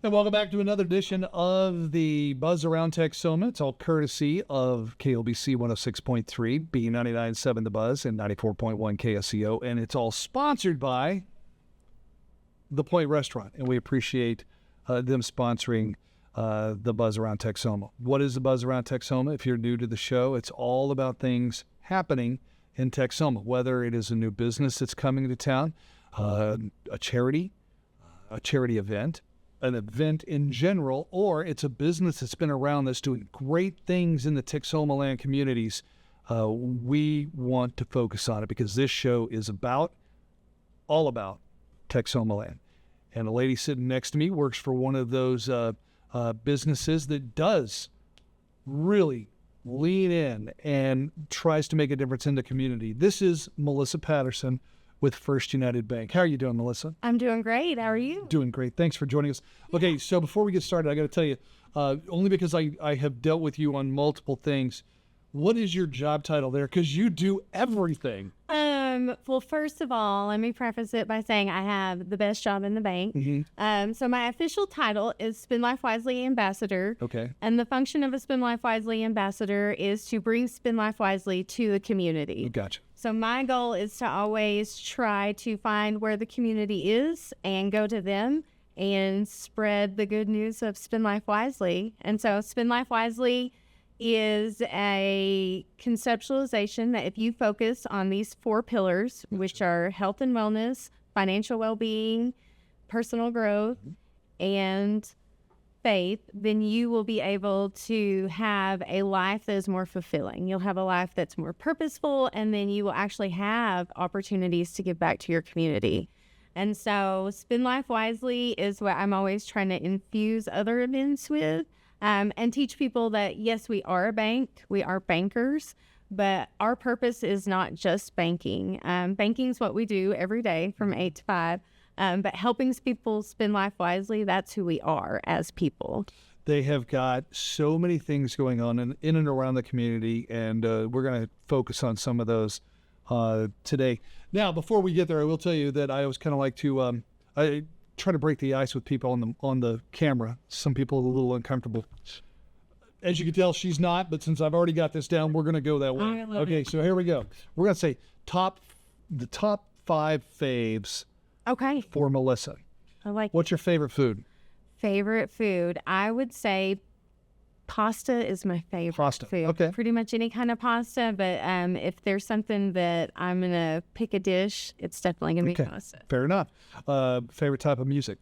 And welcome back to another edition of the Buzz Around Texoma. It's all courtesy of KLBC 106.3, B99.7 The Buzz, and 94.1 KSCO. And it's all sponsored by The Point Restaurant. And we appreciate them sponsoring the Buzz Around Texoma. What is the Buzz Around Texoma? If you're new to the show, it's all about things happening in Texoma, whether it is a new business that's coming to town, a charity event, an event in general, or it's a business that's been around that's doing great things in the Texoma land communities. We want to focus on it because this show is all about Texoma land. And the lady sitting next to me works for one of those businesses that does really lean in and tries to make a difference in the community. This is Melissa Patterson with First United Bank. How are you doing, Melissa? I'm doing great. How are you? Doing great. Thanks for joining us. Okay, so before we get started, I got to tell you, only because I have dealt with you on multiple things, what is your job title there? Because you do everything. Well, first of all, let me preface it by saying I have the best job in the bank. Mm-hmm. So my official title is Spend Life Wisely Ambassador. Okay. And the function of a Spend Life Wisely Ambassador is to bring Spend Life Wisely to the community. Gotcha. So my goal is to always try to find where the community is and go to them and spread the good news of Spend Life Wisely. And so Spend Life Wisely is a conceptualization that if you focus on these 4 pillars, which are health and wellness, financial well-being, personal growth, and faith, then you will be able to have a life that is more fulfilling. You'll have a life that's more purposeful, and then you will actually have opportunities to give back to your community. And so Spend Life Wisely is what I'm always trying to infuse other events with. And teach people that, yes, we are a bank, we are bankers, but our purpose is not just banking. Banking is what we do every day from 8 to 5, but helping people spend life wisely, that's who we are as people. They have got so many things going on in and around the community, and we're going to focus on some of those today. Now, before we get there, I will tell you that I always kind of like to I try to break the ice with people on the camera. Some people are a little uncomfortable. As you can tell, she's not, but since I've already got this down, we're going to go that way. Okay, so here we go. We're going to say the top 5 faves for Melissa. I like What's your favorite food? Favorite food? I would say pasta is my favorite food. Okay. Pretty much any kind of pasta, but if there's something that I'm going to pick a dish, it's definitely going to be pasta. Fair enough. Favorite type of music?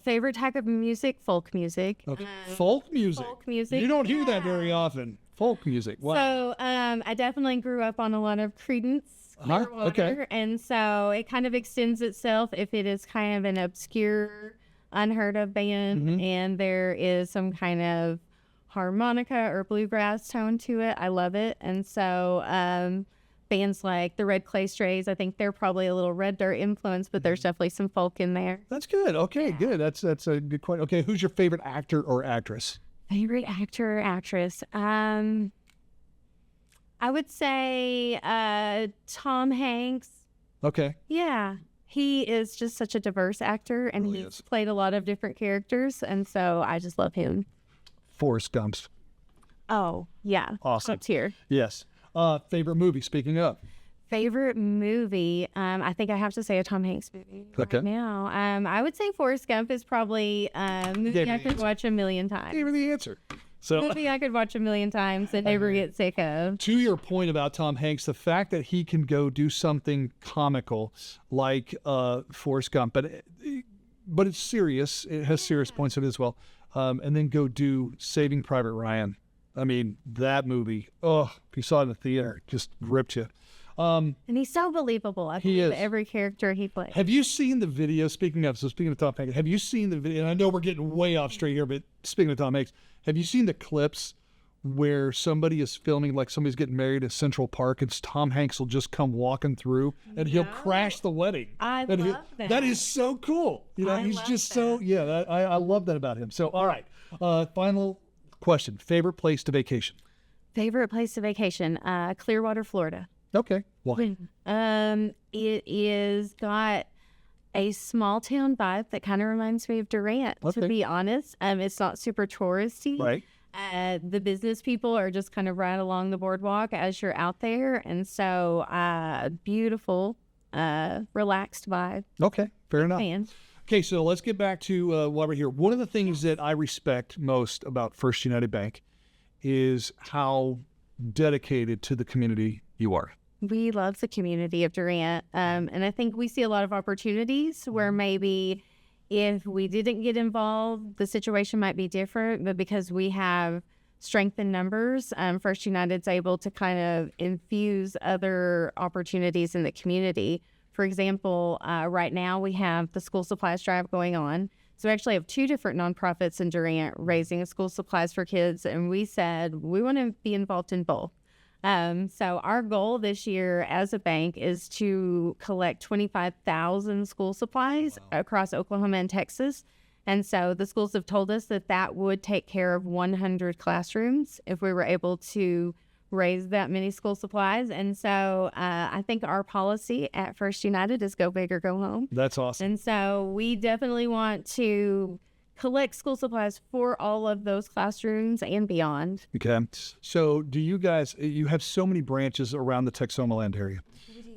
Favorite type of music? Folk music. Okay. Folk music? Folk music. You don't hear that very often. Folk music. Wow. So I definitely grew up on a lot of Creedence Clearwater, okay. And so it kind of extends itself if it is kind of an obscure, unheard of band, and there is some kind of harmonica or bluegrass tone to it. I love it. And so bands like the Red Clay Strays, I think they're probably a little Red Dirt influence, but there's definitely some folk in there. That's good. Okay, good. That's a good question. Okay, who's your favorite actor or actress? Favorite actor or actress? I would say Tom Hanks. Okay. Yeah. He is just such a diverse actor, and Really he's played a lot of different characters, and so I just love him. Forrest Gump. Oh, yeah. Awesome. Up here. Yes. Favorite movie, speaking of? Favorite movie? I think I have to say a Tom Hanks movie right now. I would say Forrest Gump is probably a movie I could watch a million times. Gave her the answer. So movie I could watch a million times and never get sick of. To your point about Tom Hanks, the fact that he can go do something comical like Forrest Gump, but it's serious. It has serious points in it as well. And then go do Saving Private Ryan. I mean, that movie, if you saw it in the theater, it just gripped you. And he's so believable. I believe every character he plays. Have you seen the video, speaking of Tom Hanks, have you seen the video, and I know we're getting way off straight here, but speaking of Tom Hanks, have you seen the clips where somebody is filming, like somebody's getting married at Central Park, and Tom Hanks will just come walking through, and he'll crash the wedding. I love that. That is so cool. You know, he's just so, I love that about him. So, all right, final question. Favorite place to vacation? Favorite place to vacation? Clearwater, Florida. Okay. Why? It is got a small town vibe that kind of reminds me of Durant, Okay. to be honest. It's not super touristy. Right. The business people are just kind of right along the boardwalk as you're out there. And so beautiful, relaxed vibe. Okay. Fair enough. Man. Okay, so let's get back to why we're here. One of the things that I respect most about First United Bank is how dedicated to the community you are. We love the community of Durant. And I think we see a lot of opportunities where maybe if we didn't get involved, the situation might be different. But because we have strength in numbers, First United's able to kind of infuse other opportunities in the community. For example, right now we have the school supplies drive going on. So we actually have two different nonprofits in Durant raising school supplies for kids. And we said we want to be involved in both. So our goal this year as a bank is to collect 25,000 school supplies across Oklahoma and Texas. And so the schools have told us that that would take care of 100 classrooms if we were able to raise that many school supplies. And so I think our policy at First United is go big or go home. That's awesome. And so we definitely want to collect school supplies for all of those classrooms and beyond. Okay. So do you guys, you have so many branches around the Texoma land area.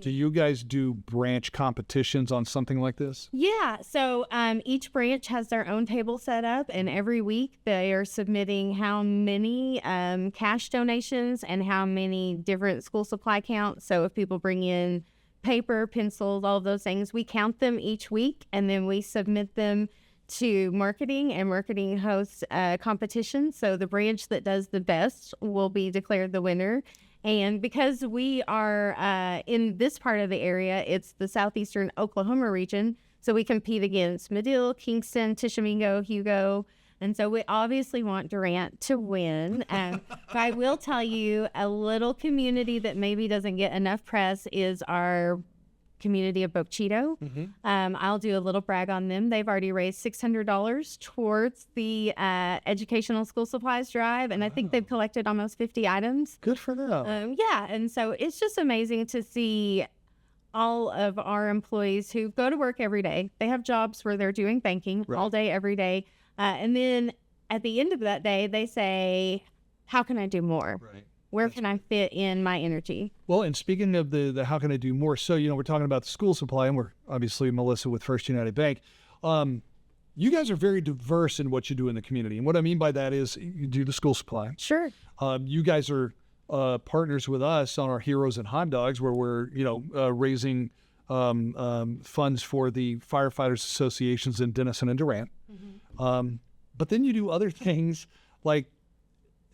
Do you guys do branch competitions on something like this? Yeah. So each branch has their own table set up, and every week they are submitting how many cash donations and how many different school supply counts. So if people bring in paper, pencils, all of those things, we count them each week, and then we submit them to marketing, and marketing hosts competitions. So the branch that does the best will be declared the winner. And because we are in this part of the area, it's the southeastern Oklahoma region. So we compete against Medill, Kingston, Tishomingo, Hugo. And so we obviously want Durant to win. But I will tell you, a little community that maybe doesn't get enough press is our community of Bochito. I'll do a little brag on them. They've already raised $600 towards the educational school supplies drive, and I think they've collected almost 50 items. Good for them. Yeah, and so it's just amazing to see all of our employees who go to work every day. They have jobs where they're doing banking all day, every day. And then at the end of that day, they say, how can I do more? Right. Where can I fit in my energy? Well, and speaking of the how can I do more? So, we're talking about the school supply, and we're obviously Melissa with First United Bank. You guys are very diverse in what you do in the community. And what I mean by that is you do the school supply. Sure. You guys are partners with us on our Heroes and Hot Dogs, where we're, raising funds for the firefighters associations in Denison and Durant. But then you do other things like,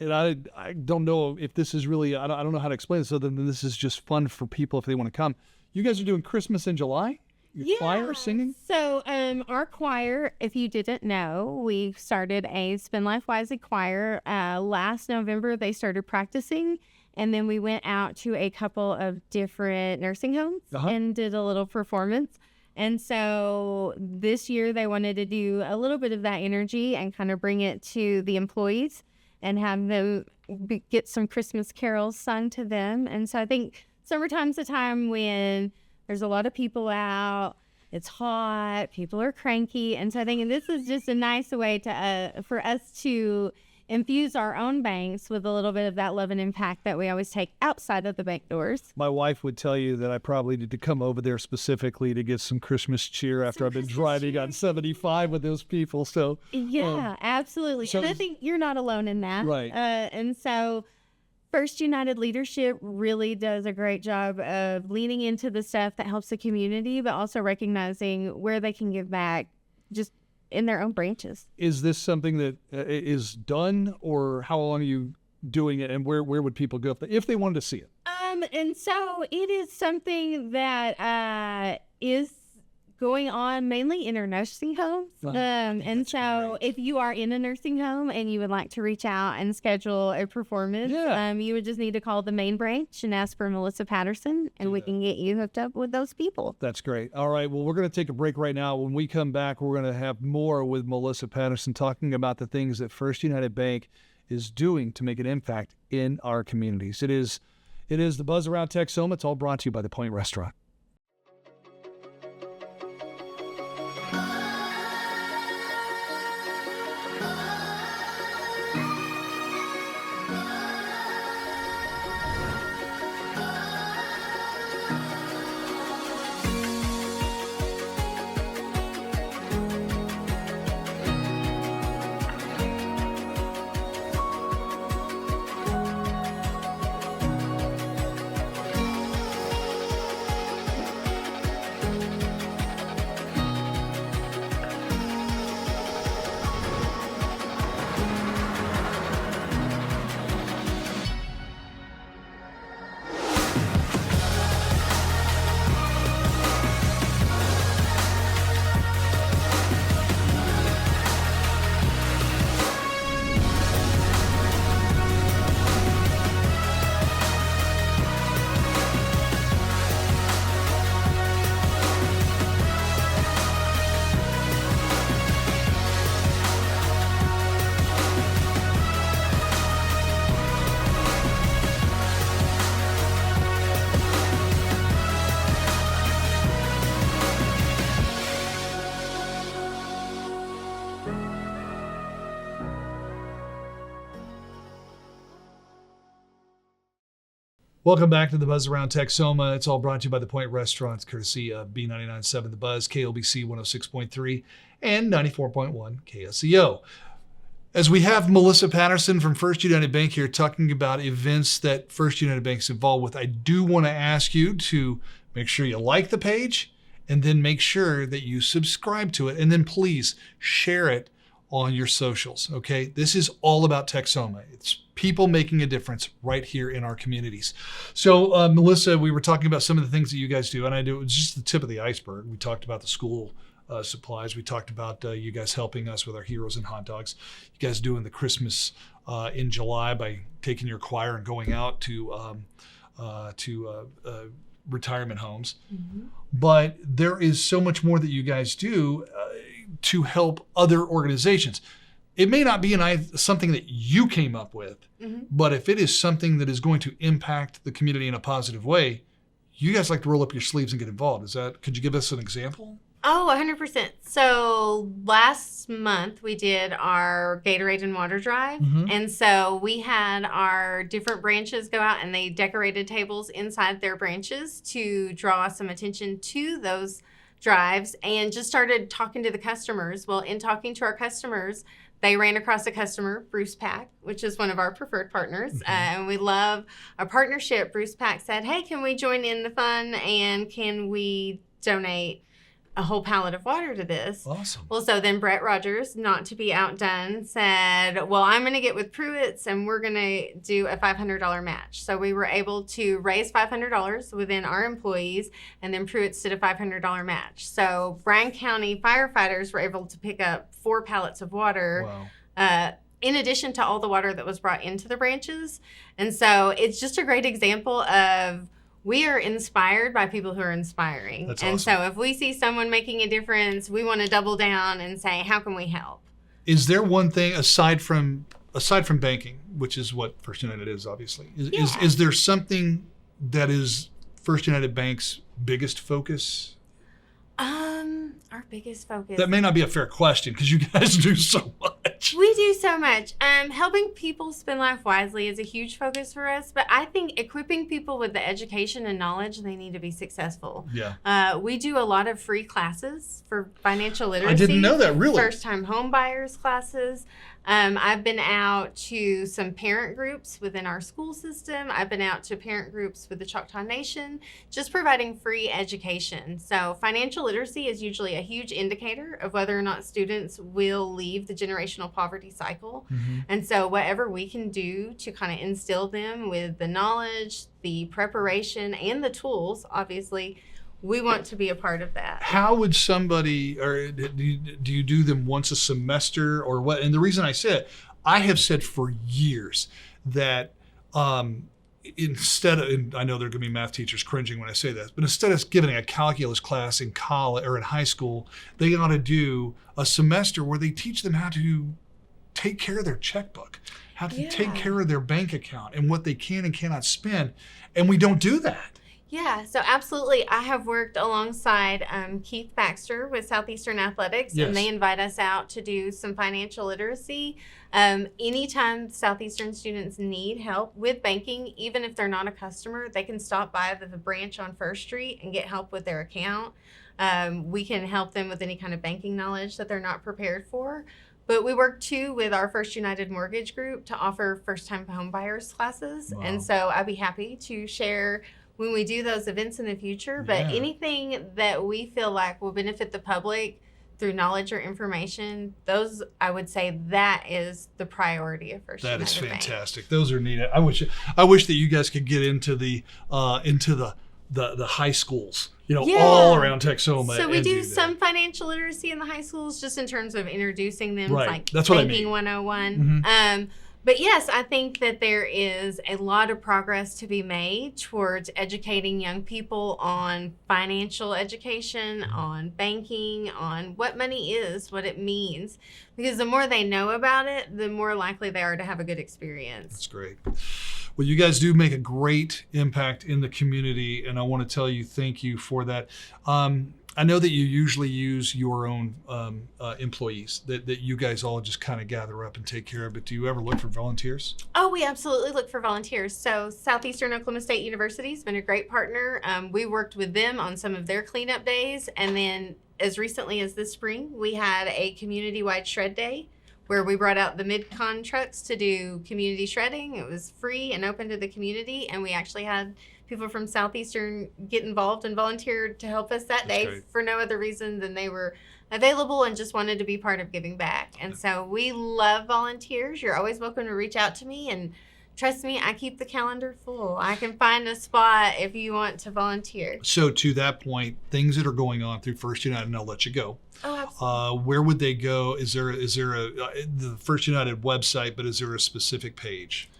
and I don't know if this is really, I don't know how to explain this other than this is just fun for people if they want to come. You guys are doing Christmas in July? Your choir singing? So our choir, if you didn't know, we started a Spend Life Wisely choir. Last November, they started practicing. And then we went out to a couple of different nursing homes and did a little performance. And so this year they wanted to do a little bit of that energy and kind of bring it to the employees and have them get some Christmas carols sung to them. And so I think summertime's a time when there's a lot of people out, it's hot, people are cranky. And so I think this is just a nice way to for us to infuse our own banks with a little bit of that love and impact that we always take outside of the bank doors. My wife would tell you that I probably need to come over there specifically to get some Christmas cheer after I've been driving on 75 with those people. So yeah, absolutely. And I think you're not alone in that. Right. And so First United leadership really does a great job of leaning into the stuff that helps the community, but also recognizing where they can give back just in their own branches. Is this something that is done, or how long are you doing it, and where would people go if they wanted to see it? And so it is something that is going on mainly in our nursing homes. And so if you are in a nursing home and you would like to reach out and schedule a performance, you would just need to call the main branch and ask for Melissa Patterson, and we can get you hooked up with those people. That's great. All right. Well, we're going to take a break right now. When we come back, we're going to have more with Melissa Patterson talking about the things that First United Bank is doing to make an impact in our communities. It is the Buzz Around Texoma. It's all brought to you by the Point Restaurant. Welcome back to the Buzz Around Texoma. It's all brought to you by The Point Restaurants, courtesy of B99.7 The Buzz, KLBC 106.3, and 94.1 KSEO. As we have Melissa Patterson from First United Bank here talking about events that First United Bank is involved with, I do want to ask you to make sure you like the page and then make sure that you subscribe to it. And then please share it on your socials, okay? This is all about Texoma. It's people making a difference right here in our communities. So, Melissa, we were talking about some of the things that you guys do, and it was just the tip of the iceberg. We talked about the school supplies. We talked about you guys helping us with our Heroes and Hot Dogs. You guys doing the Christmas in July by taking your choir and going out to retirement homes. Mm-hmm. But there is so much more that you guys do to help other organizations. It may not be something that you came up with, mm-hmm. but if it is something that is going to impact the community in a positive way, you guys like to roll up your sleeves and get involved. Could you give us an example? Oh, 100%. So last month we did our Gatorade and water drive. Mm-hmm. And so we had our different branches go out and they decorated tables inside their branches to draw some attention to those drives and just started talking to the customers. Well, in talking to our customers, they ran across a customer, Bruce Pack, which is one of our preferred partners. Mm-hmm. And we love our partnership. Bruce Pack said, hey, can we join in the fun and can we donate a whole pallet of water to this? Awesome. Well, so then Brett Rogers, not to be outdone, said, well, I'm going to get with Pruitt's and we're going to do a $500 match. So we were able to raise $500 within our employees, and then Pruitt's did a $500 match. So Bryan County firefighters were able to pick up 4 pallets of water. Wow. In addition to all the water that was brought into the branches. And so it's just a great example of we are inspired by people who are inspiring. That's and awesome. So if we see someone making a difference, we want to double down and say, how can we help? Is there one thing aside from banking, which is what First United is, obviously, is there something that is First United Bank's biggest focus? Our biggest focus. That may not be a fair question because you guys do so much. We do so much. Helping people spend life wisely is a huge focus for us, but I think equipping people with the education and knowledge they need to be successful. Yeah. We do a lot of free classes for financial literacy. I didn't know that, really. First-time home buyers classes. I've been out to some parent groups within our school system. I've been out to parent groups with the Choctaw Nation, just providing free education. So financial literacy is usually a huge indicator of whether or not students will leave the generational poverty cycle. Mm-hmm. And so whatever we can do to kind of instill them with the knowledge, the preparation, and the tools, obviously, we want to be a part of that. How would somebody, or do you do them once a semester or what? And the reason I said, I have said for years that instead of, and I know there are going to be math teachers cringing when I say this, but instead of giving a calculus class in college or in high school, they ought to do a semester where they teach them how to take care of their checkbook, how to take care of their bank account and what they can and cannot spend. And we don't do that. Yeah, so absolutely. I have worked alongside Keith Baxter with Southeastern Athletics, yes. and they invite us out to do some financial literacy. Anytime Southeastern students need help with banking, even if they're not a customer, they can stop by the branch on First Street and get help with their account. We can help them with any kind of banking knowledge that they're not prepared for. But we work too with our First United Mortgage Group to offer first-time home buyers classes. Wow. And so I'd be happy to share when we do those events in the future, but anything that we feel like will benefit the public through knowledge or information, those, I would say, that is the priority of First United Bank. That is fantastic. Those are neat. I wish that you guys could get into the high schools, all around Texoma. So we do some financial literacy in the high schools, just in terms of introducing them, like That's what Banking I mean. 101. Mm-hmm. But yes, I think that there is a lot of progress to be made towards educating young people on financial education, on banking, on what money is, what it means. Because the more they know about it, the more likely they are to have a good experience. That's great. Well, you guys do make a great impact in the community, and I want to tell you thank you for that. I know that you usually use your own employees that you guys all just kind of gather up and take care of, but do you ever look for volunteers? Oh, we absolutely look for volunteers. So Southeastern Oklahoma State University has been a great partner. We worked with them on some of their cleanup days. And then as recently as this spring, we had a community-wide shred day where we brought out the mid-con trucks to do community shredding. It was free and open to the community. And we actually had people from Southeastern get involved and volunteered to help us that day great. for no other reason than they were available and just wanted to be part of giving back. And so we love volunteers. You're always welcome to reach out to me, and trust me, I keep the calendar full. I can find a spot if you want to volunteer. So to that point, things that are going on through First United, and I'll let you go. Oh, absolutely. Where would they go? Is there the First United website, but is there a specific page?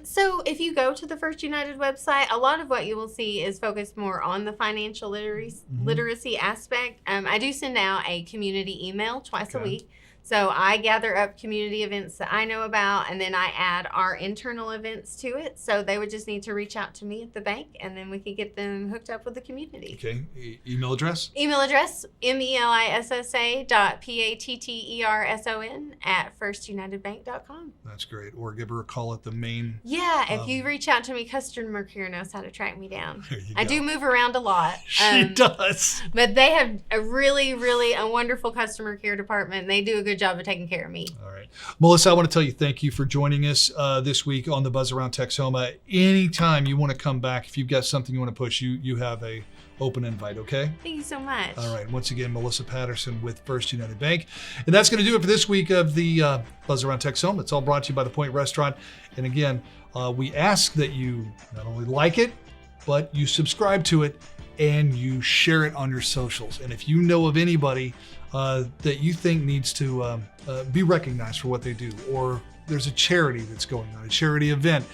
So if you go to the First United website, a lot of what you will see is focused more on the financial literacy aspect. I do send out a community email twice a week. So I gather up community events that I know about, and then I add our internal events to it. So they would just need to reach out to me at the bank, and then we can get them hooked up with the community. Okay. Email address? Email address, melissa.patterson@firstunitedbank.com. That's great. Or give her a call at the main. Yeah, if you reach out to me, customer care knows how to track me down. There you I go. do move around a lot. She does. But they have a really, really a wonderful customer care department. They do a good job of taking care of me. All right. Melissa, I want to tell you thank you for joining us this week on the Buzz Around Texoma. Anytime you want to come back, if you've got something you want to push, you have a open invite, okay? Thank you so much. All right. Once again, Melissa Patterson with First United Bank. And that's going to do it for this week of the Buzz Around Texoma. It's all brought to you by the Point Restaurant. And again, we ask that you not only like it, but you subscribe to it and you share it on your socials. And if you know of anybody that you think needs to be recognized for what they do, or there's a charity that's going on, a charity event,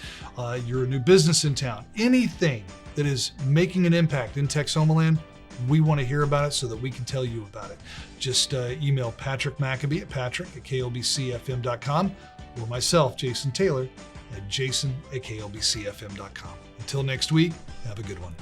you're a new business in town, anything that is making an impact in Texoma land, we want to hear about it so that we can tell you about it. Just email Patrick Maccabee at patrick@klbcfm.com, or myself, Jason Taylor, at jason@klbcfm.com. Until next week, have a good one.